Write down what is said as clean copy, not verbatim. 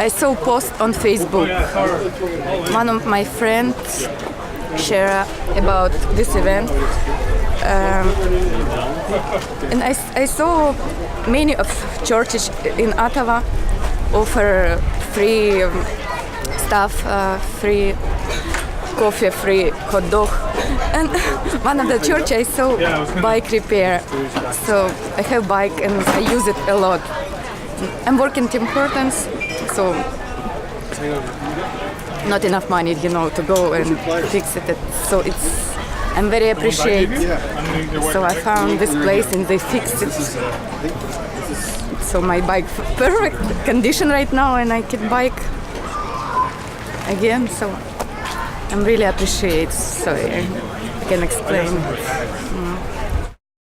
I saw post on Facebook. One of my friends share about this event, and I saw many of churches in Ottawa offer free stuff, free coffee, free hot dog, and one of the church I saw bike repair. So I have bike and I use it a lot. I'm working Tim Hortons, so not enough money, to go and fix it. So I'm very appreciative. So I found this place and they fixed it. So my bike perfect condition right now, and I can bike again. So I'm really appreciate. So I can explain.